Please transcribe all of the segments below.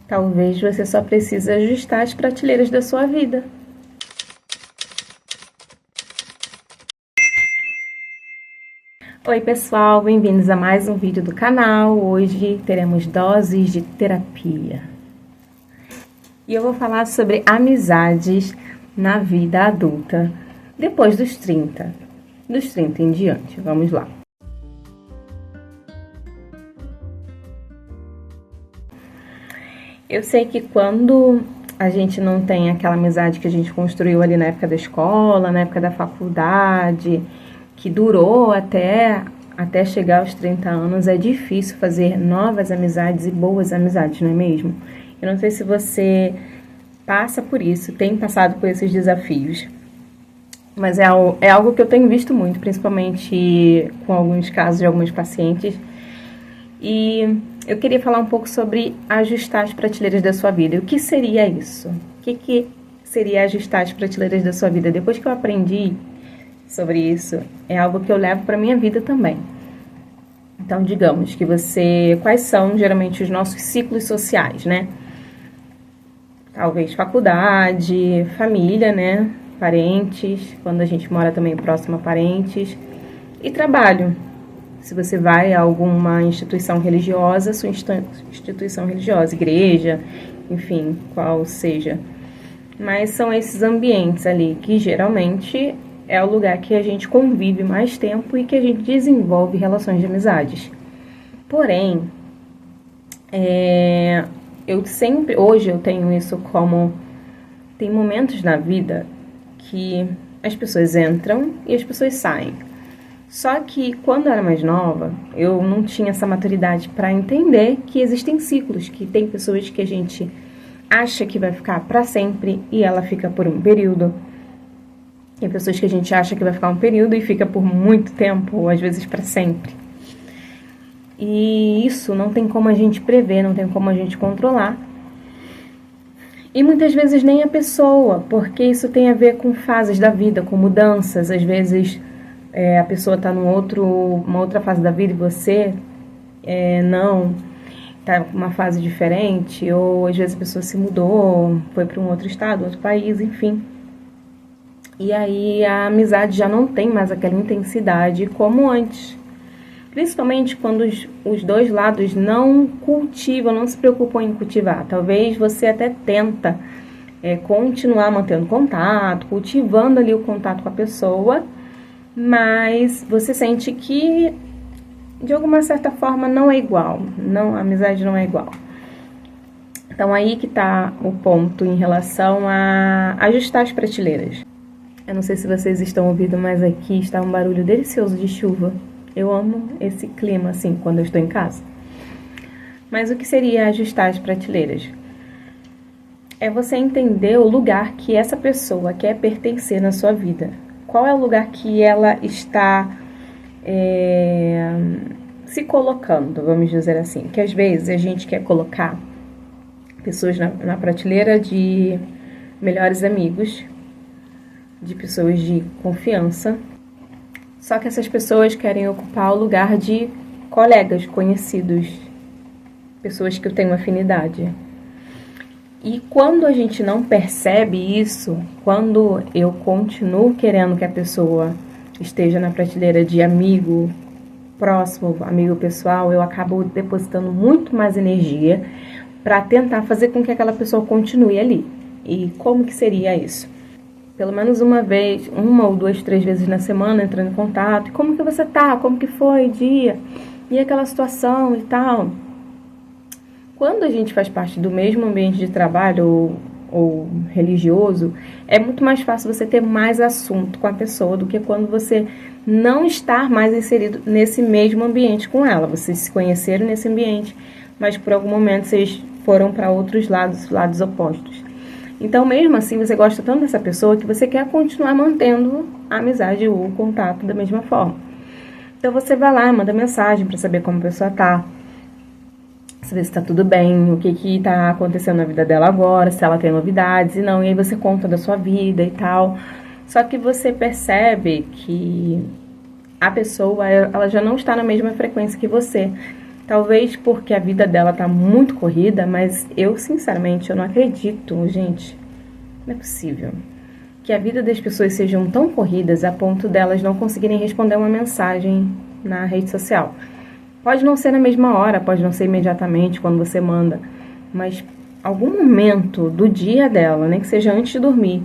Talvez você só precise ajustar as prateleiras da sua vida. Oi pessoal, bem-vindos a mais um vídeo do canal. Hoje teremos doses de terapia. E eu vou falar sobre amizades na vida adulta, depois dos 30 em diante. Vamos lá. Eu sei que quando a gente não tem aquela amizade que a gente construiu ali na época da escola, na época da faculdade, que durou até chegar aos 30 anos, é difícil fazer novas amizades e boas amizades, não é mesmo? Eu não sei se você passa por isso, tem passado por esses desafios, mas é algo que eu tenho visto muito, principalmente com alguns casos de alguns pacientes. E eu queria falar um pouco sobre ajustar as prateleiras da sua vida. O que seria isso? O que seria ajustar as prateleiras da sua vida? Depois que eu aprendi sobre isso, é algo que eu levo para minha vida também. Então, digamos que quais são geralmente os nossos ciclos sociais, né? Talvez faculdade, família, né? Parentes, quando a gente mora também próximo a parentes, e trabalho. Se você vai a alguma instituição religiosa, sua instituição religiosa, igreja, enfim, qual seja. Mas são esses ambientes ali que geralmente é o lugar que a gente convive mais tempo e que a gente desenvolve relações de amizades. Porém, hoje eu tenho isso como, tem momentos na vida que as pessoas entram e as pessoas saem. Só que quando eu era mais nova, eu não tinha essa maturidade para entender que existem ciclos, que tem pessoas que a gente acha que vai ficar para sempre e ela fica por um período. Tem pessoas que a gente acha que vai ficar um período e fica por muito tempo, ou às vezes para sempre. E isso não tem como a gente prever, não tem como a gente controlar. E muitas vezes nem a pessoa, porque isso tem a ver com fases da vida, com mudanças. Às vezes a pessoa está numa outra fase da vida e você não, está numa fase diferente, ou às vezes a pessoa se mudou, foi para um outro estado, outro país, enfim. E aí a amizade já não tem mais aquela intensidade como antes. Principalmente quando os dois lados não cultivam, não se preocupam em cultivar. Talvez você até tenta continuar mantendo contato, cultivando ali o contato com a pessoa, mas você sente que, de alguma certa forma, não é igual. Não, a amizade não é igual. Então, aí que está o ponto em relação a ajustar as prateleiras. Eu não sei se vocês estão ouvindo, mas aqui está um barulho delicioso de chuva. Eu amo esse clima, assim, quando eu estou em casa. Mas o que seria ajustar as prateleiras? É você entender o lugar que essa pessoa quer pertencer na sua vida. Qual é o lugar que ela está se colocando, vamos dizer assim. Que às vezes a gente quer colocar pessoas na prateleira de melhores amigos, de pessoas de confiança. Só que essas pessoas querem ocupar o lugar de colegas, conhecidos, pessoas que eu tenho afinidade. E quando a gente não percebe isso, quando eu continuo querendo que a pessoa esteja na prateleira de amigo próximo, amigo pessoal, eu acabo depositando muito mais energia para tentar fazer com que aquela pessoa continue ali. E como que seria isso? Pelo menos uma ou duas, 3 vezes na semana, entrando em contato. E como que você tá? Como que foi o dia? E aquela situação e tal. Quando a gente faz parte do mesmo ambiente de trabalho ou religioso, é muito mais fácil você ter mais assunto com a pessoa do que quando você não está mais inserido nesse mesmo ambiente com ela. Vocês se conheceram nesse ambiente, mas por algum momento vocês foram para outros lados opostos. Então, mesmo assim, você gosta tanto dessa pessoa que você quer continuar mantendo a amizade ou o contato da mesma forma. Então, você vai lá, manda mensagem para saber como a pessoa tá, saber se tá tudo bem, o que tá acontecendo na vida dela agora, se ela tem novidades e não. E aí você conta da sua vida e tal. Só que você percebe que a pessoa, ela já não está na mesma frequência que você. Talvez porque a vida dela tá muito corrida, mas eu, sinceramente, eu não acredito, gente. Não é possível que a vida das pessoas sejam tão corridas a ponto delas não conseguirem responder uma mensagem na rede social. Pode não ser na mesma hora, pode não ser imediatamente quando você manda, mas algum momento do dia dela, nem que seja antes de dormir,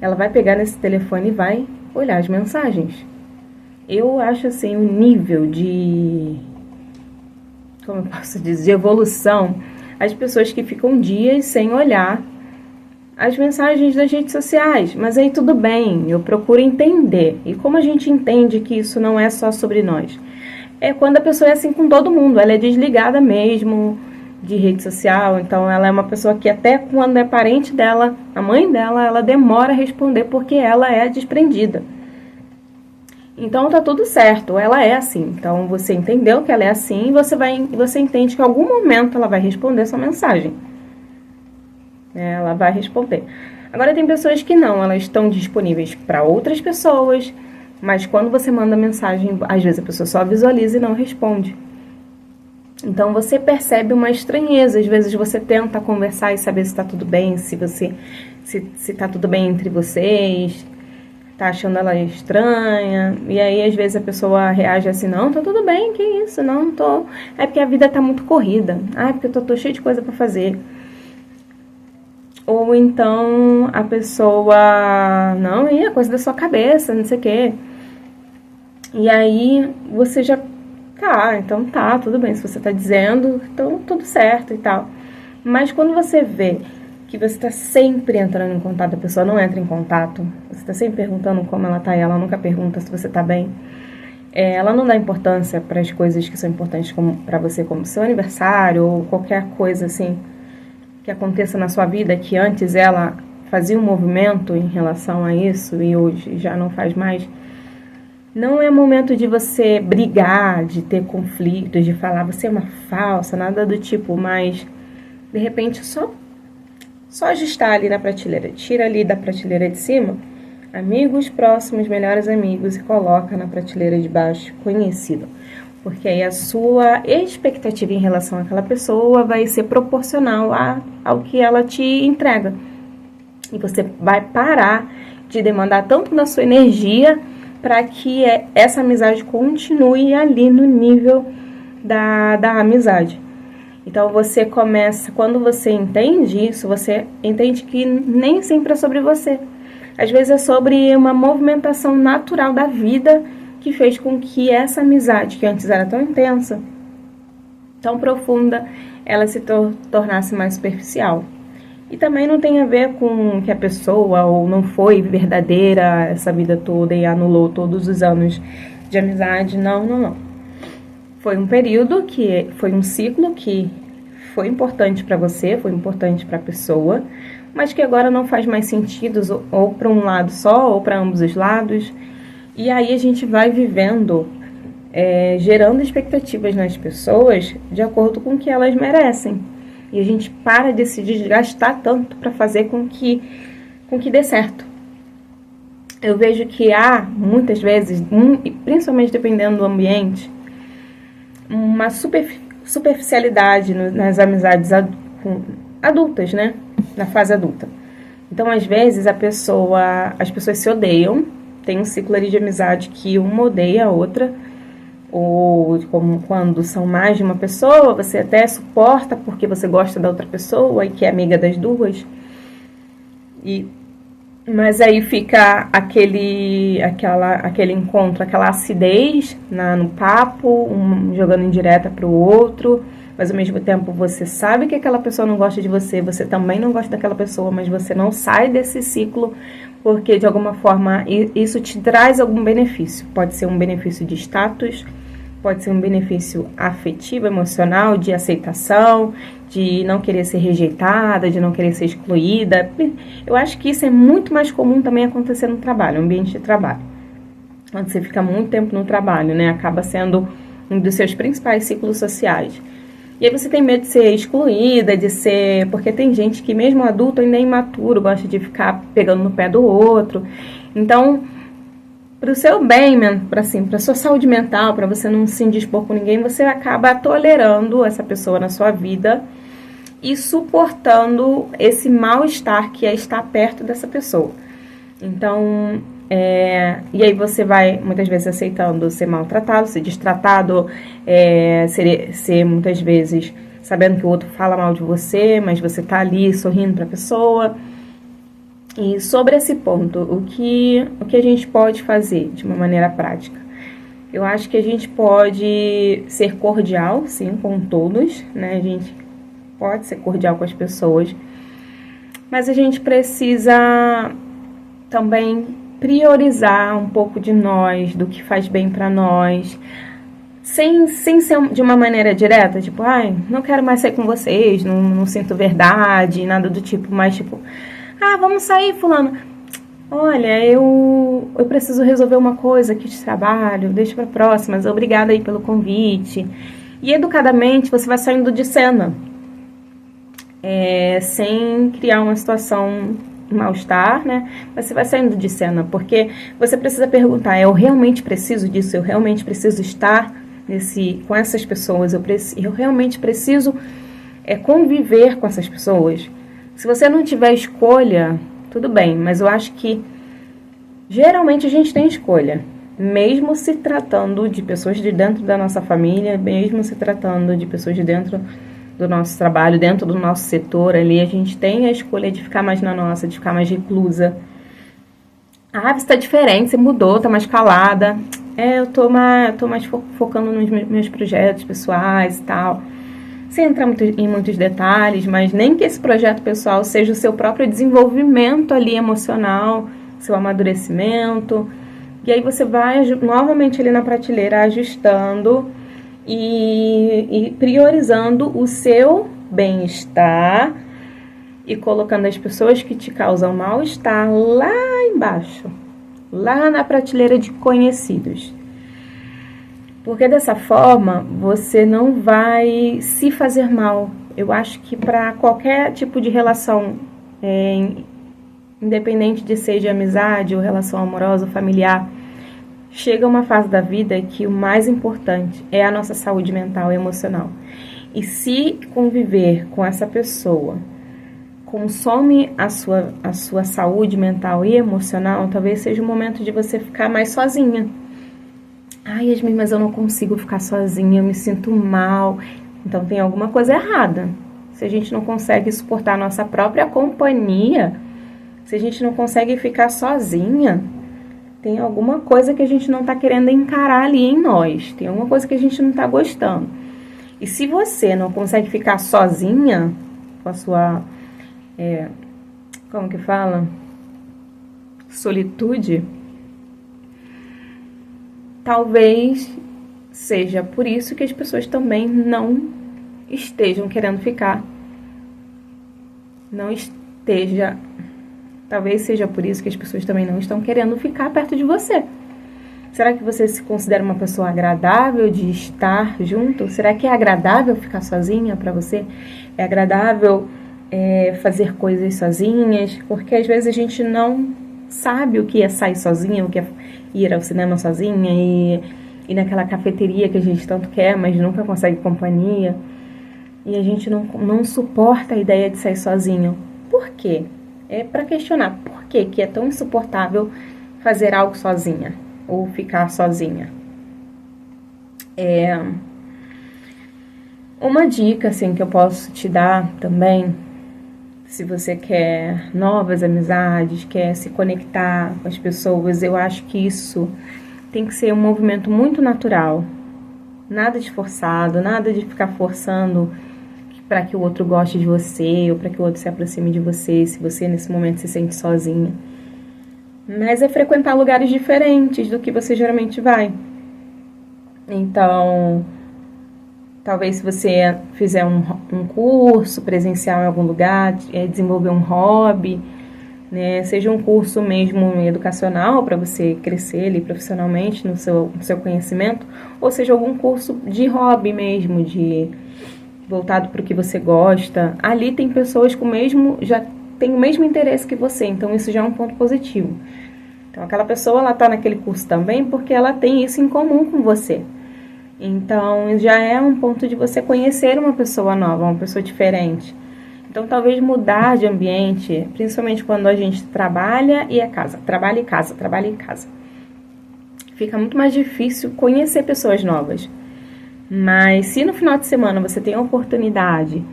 ela vai pegar nesse telefone e vai olhar as mensagens. Eu acho assim o nível de, como eu posso dizer, de evolução, as pessoas que ficam dias sem olhar as mensagens das redes sociais. Mas aí tudo bem, eu procuro entender. E como a gente entende que isso não é só sobre nós? É quando a pessoa é assim com todo mundo, ela é desligada mesmo de rede social, então ela é uma pessoa que até quando é parente dela, a mãe dela, ela demora a responder porque ela é desprendida. Então tá tudo certo, ela é assim. Então você entendeu que ela é assim, você entende que em algum momento ela vai responder sua mensagem. Ela vai responder. Agora tem pessoas que não, elas estão disponíveis para outras pessoas, mas quando você manda mensagem, às vezes a pessoa só visualiza e não responde. Então você percebe uma estranheza, às vezes você tenta conversar e saber se está tudo bem, se está tudo bem entre vocês, tá achando ela estranha, e aí às vezes a pessoa reage assim, não, tá tudo bem, que isso, não tô, é porque a vida tá muito corrida, porque eu tô cheia de coisa para fazer. Ou então a pessoa, não, é coisa da sua cabeça, não sei o quê. E aí você já, então tá, tudo bem, se você tá dizendo, então tudo certo e tal. Mas quando você vê que você tá sempre entrando em contato, a pessoa não entra em contato, você tá sempre perguntando como ela tá e ela nunca pergunta se você tá bem, ela não dá importância para as coisas que são importantes para você, como seu aniversário ou qualquer coisa assim, que aconteça na sua vida, que antes ela fazia um movimento em relação a isso e hoje já não faz mais. Não é momento de você brigar, de ter conflitos, de falar você é uma falsa, nada do tipo, mas de repente só ajustar ali na prateleira. Tira ali da prateleira de cima, amigos próximos, melhores amigos, e coloca na prateleira de baixo, conhecido. Porque aí a sua expectativa em relação àquela pessoa vai ser proporcional ao que ela te entrega. E você vai parar de demandar tanto da sua energia para que essa amizade continue ali no nível da amizade. Então você começa, quando você entende isso, você entende que nem sempre é sobre você. Às vezes é sobre uma movimentação natural da vida que fez com que essa amizade, que antes era tão intensa, tão profunda, ela se tornasse mais superficial. E também não tem a ver com que a pessoa ou não foi verdadeira essa vida toda e anulou todos os anos de amizade. Não. Foi um período foi um ciclo que foi importante para você, foi importante para a pessoa, mas que agora não faz mais sentido ou para um lado só ou para ambos os lados. E aí a gente vai vivendo, gerando expectativas nas pessoas de acordo com o que elas merecem. E a gente para de se desgastar tanto para fazer com que dê certo. Eu vejo que há, muitas vezes, principalmente dependendo do ambiente, uma superficialidade nas amizades adultas, né? Na fase adulta. Então, às vezes, as pessoas se odeiam. Tem um ciclo ali de amizade que uma odeia a outra, ou como quando são mais de uma pessoa, você até suporta porque você gosta da outra pessoa e que é amiga das duas. Mas aí fica aquele encontro, aquela acidez no papo, um jogando indireta para o outro, mas ao mesmo tempo você sabe que aquela pessoa não gosta de você, você também não gosta daquela pessoa, mas você não sai desse ciclo porque de alguma forma isso te traz algum benefício. Pode ser um benefício de status, pode ser um benefício afetivo, emocional, de aceitação, de não querer ser rejeitada, de não querer ser excluída. Eu acho que isso é muito mais comum também acontecer no trabalho, no ambiente de trabalho. Quando você fica muito tempo no trabalho, né? Acaba sendo um dos seus principais ciclos sociais. E aí você tem medo de ser excluída, porque tem gente que mesmo adulto ainda é imaturo, gosta de ficar pegando no pé do outro. Então, para o seu bem, para a sua saúde mental, para você não se indispor com ninguém, você acaba tolerando essa pessoa na sua vida e suportando esse mal-estar que é estar perto dessa pessoa. Então, e aí você vai muitas vezes aceitando ser maltratado, ser destratado, ser muitas vezes sabendo que o outro fala mal de você, mas você tá ali sorrindo para a pessoa. E sobre esse ponto, o que a gente pode fazer de uma maneira prática? Eu acho que a gente pode ser cordial, sim, com todos, né? A gente pode ser cordial com as pessoas, mas a gente precisa também priorizar um pouco de nós, do que faz bem para nós, sem ser de uma maneira direta, tipo, não quero mais sair com vocês, não sinto verdade, nada do tipo, mas tipo, vamos sair, fulano. Olha, eu preciso resolver uma coisa aqui de trabalho, deixa pra próxima, mas obrigada aí pelo convite. E educadamente você vai saindo de cena, sem criar uma situação de mal-estar, né? Você vai saindo de cena, porque você precisa perguntar, eu realmente preciso disso? Eu realmente preciso estar com essas pessoas? Eu realmente preciso conviver com essas pessoas? Se você não tiver escolha, tudo bem, mas eu acho que geralmente a gente tem escolha, mesmo se tratando de pessoas de dentro da nossa família, mesmo se tratando de pessoas de dentro do nosso trabalho, dentro do nosso setor ali, a gente tem a escolha de ficar mais na nossa, de ficar mais reclusa. Você tá diferente, você mudou, tá mais calada. Eu tô mais focando nos meus projetos pessoais e tal. Sem entrar em muitos detalhes, mas nem que esse projeto pessoal seja o seu próprio desenvolvimento ali emocional, seu amadurecimento. E aí você vai novamente ali na prateleira ajustando e priorizando o seu bem-estar e colocando as pessoas que te causam mal-estar lá embaixo, lá na prateleira de conhecidos. Porque dessa forma você não vai se fazer mal. Eu acho que para qualquer tipo de relação, independente de seja amizade ou relação amorosa ou familiar, chega uma fase da vida que o mais importante é a nossa saúde mental e emocional. E se conviver com essa pessoa consome a sua saúde mental e emocional, talvez seja o momento de você ficar mais sozinha. Yasmin, mas eu não consigo ficar sozinha, eu me sinto mal. Então tem alguma coisa errada. Se a gente não consegue suportar a nossa própria companhia, se a gente não consegue ficar sozinha, tem alguma coisa que a gente não está querendo encarar ali em nós. Tem alguma coisa que a gente não está gostando. E se você não consegue ficar sozinha com a sua, como que fala? Solitude, talvez seja por isso que as pessoas também não estejam querendo ficar. Talvez seja por isso que as pessoas também não estão querendo ficar perto de você. Será que você se considera uma pessoa agradável de estar junto? Será que é agradável ficar sozinha para você? É agradável fazer coisas sozinhas? Porque às vezes a gente não sabe o que é sair sozinha, o que é ir ao cinema sozinha e ir naquela cafeteria que a gente tanto quer, mas nunca consegue companhia. E a gente não suporta a ideia de sair sozinho. Por quê? É para questionar por que é tão insuportável fazer algo sozinha ou ficar sozinha. Uma dica assim, que eu posso te dar também, se você quer novas amizades, quer se conectar com as pessoas, eu acho que isso tem que ser um movimento muito natural. Nada de forçado, nada de ficar forçando para que o outro goste de você ou para que o outro se aproxime de você, se você nesse momento se sente sozinha. Mas é frequentar lugares diferentes do que você geralmente vai. Então, talvez se você fizer um curso presencial em algum lugar, desenvolver um hobby, né, seja um curso mesmo educacional para você crescer ali profissionalmente no seu conhecimento, ou seja algum curso de hobby mesmo, voltado para o que você gosta. Ali tem pessoas já tem o mesmo interesse que você, então isso já é um ponto positivo. Então, aquela pessoa, ela tá naquele curso também porque ela tem isso em comum com você. Então, já é um ponto de você conhecer uma pessoa nova, uma pessoa diferente. Então, talvez mudar de ambiente, principalmente quando a gente trabalha e é casa, trabalha e casa, trabalha e casa. Fica muito mais difícil conhecer pessoas novas. Mas se no final de semana você tem a oportunidade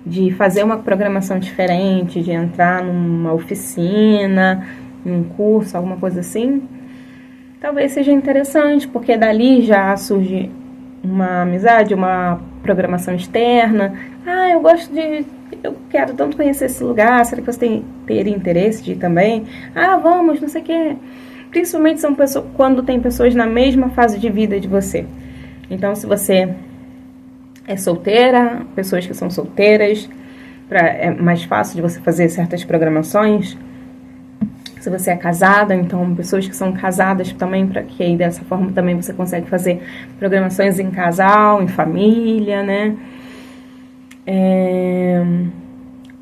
de fazer uma programação diferente, de entrar numa oficina, em um curso, alguma coisa assim, talvez seja interessante, porque dali já surge uma amizade, uma programação externa. Eu quero tanto conhecer esse lugar, será que você teria interesse de ir também? Vamos, não sei o quê. Principalmente são pessoas, quando tem pessoas na mesma fase de vida de você. Então, se você é solteira, pessoas que são solteiras, é mais fácil de você fazer certas programações. Se você é casada, então pessoas que são casadas também, para que aí dessa forma também você consegue fazer programações em casal, em família, né?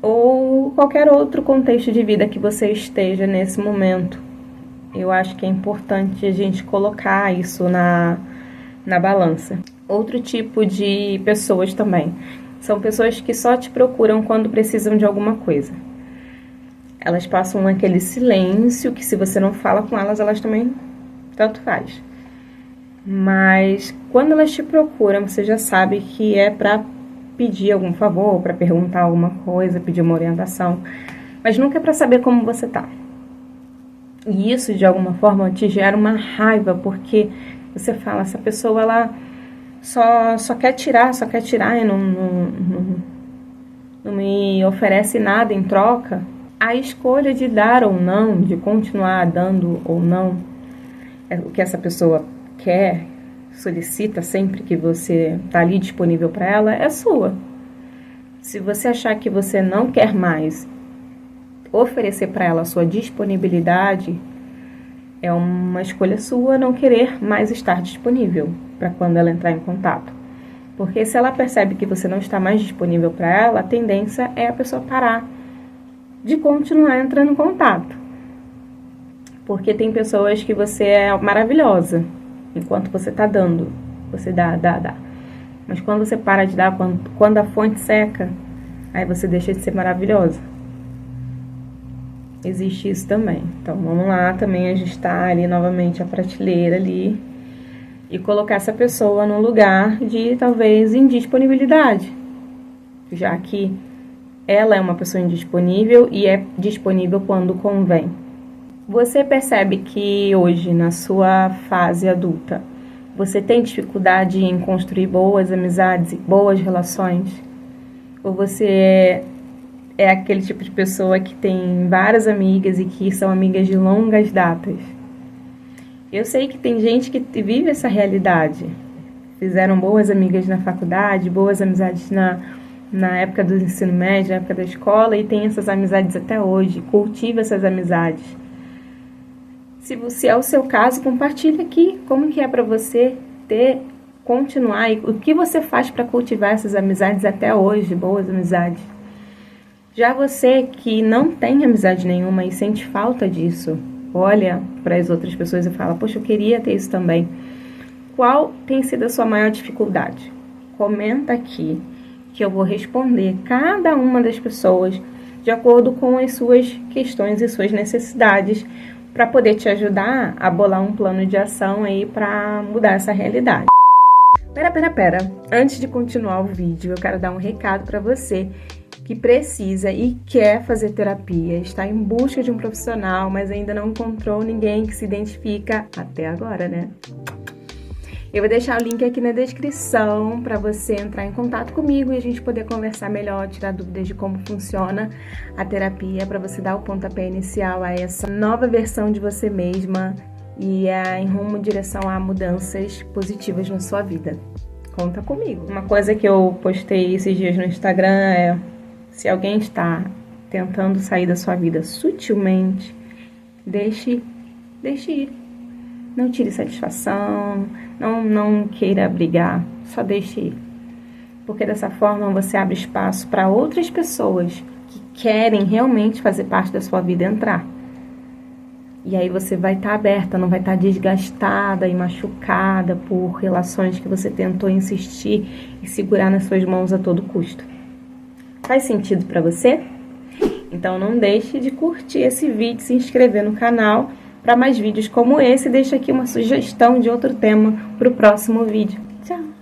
Ou qualquer outro contexto de vida que você esteja nesse momento. Eu acho que é importante a gente colocar isso na balança. Outro tipo de pessoas também são pessoas que só te procuram quando precisam de alguma coisa. Elas passam aquele silêncio que se você não fala com elas, elas também tanto faz. Mas quando elas te procuram, você já sabe que é para pedir algum favor, para perguntar alguma coisa, pedir uma orientação, mas nunca é para saber como você tá. E isso, de alguma forma, te gera uma raiva, porque você fala, essa pessoa, ela só quer tirar e não me oferece nada em troca. A escolha de dar ou não, de continuar dando ou não, é o que essa pessoa quer, solicita sempre que você está ali disponível para ela, é sua. Se você achar que você não quer mais oferecer para ela a sua disponibilidade, é uma escolha sua não querer mais estar disponível para quando ela entrar em contato. Porque se ela percebe que você não está mais disponível para ela, a tendência é a pessoa parar de continuar entrando em contato. Porque tem pessoas que você é maravilhosa enquanto você está dando. Você dá. Mas quando você para de dar, quando a fonte seca, aí você deixa de ser maravilhosa. Existe isso também. Então, vamos lá também ajustar ali novamente a prateleira ali e colocar essa pessoa num lugar de, talvez, indisponibilidade. Já que ela é uma pessoa indisponível e é disponível quando convém. Você percebe que hoje, na sua fase adulta, você tem dificuldade em construir boas amizades, boas relações? Ou você é aquele tipo de pessoa que tem várias amigas e que são amigas de longas datas? Eu sei que tem gente que vive essa realidade. Fizeram boas amigas na faculdade, boas amizades na época do ensino médio, na época da escola, e tem essas amizades até hoje, cultiva essas amizades. Se é o seu caso, compartilha aqui como que é para você continuar, e o que você faz para cultivar essas amizades até hoje, boas amizades. Já você que não tem amizade nenhuma e sente falta disso, olha para as outras pessoas e fala, poxa, eu queria ter isso também. Qual tem sido a sua maior dificuldade? Comenta aqui, que eu vou responder cada uma das pessoas de acordo com as suas questões e suas necessidades, para poder te ajudar a bolar um plano de ação aí para mudar essa realidade. Pera. Antes de continuar o vídeo, eu quero dar um recado para você que precisa e quer fazer terapia, está em busca de um profissional, mas ainda não encontrou ninguém que se identifica até agora, né? Eu vou deixar o link aqui na descrição para você entrar em contato comigo e a gente poder conversar melhor, tirar dúvidas de como funciona a terapia, para você dar o pontapé inicial a essa nova versão de você mesma e em rumo em direção a mudanças positivas na sua vida. Conta comigo. Uma coisa que eu postei esses dias no Instagram é: se alguém está tentando sair da sua vida sutilmente, deixe ir. Não tire satisfação, não queira brigar, só deixe ir. Porque dessa forma você abre espaço para outras pessoas que querem realmente fazer parte da sua vida entrar. E aí você vai estar aberta, não vai estar desgastada e machucada por relações que você tentou insistir e segurar nas suas mãos a todo custo. Faz sentido para você? Então não deixe de curtir esse vídeo, se inscrever no canal para mais vídeos como esse. Deixa aqui uma sugestão de outro tema para o próximo vídeo. Tchau!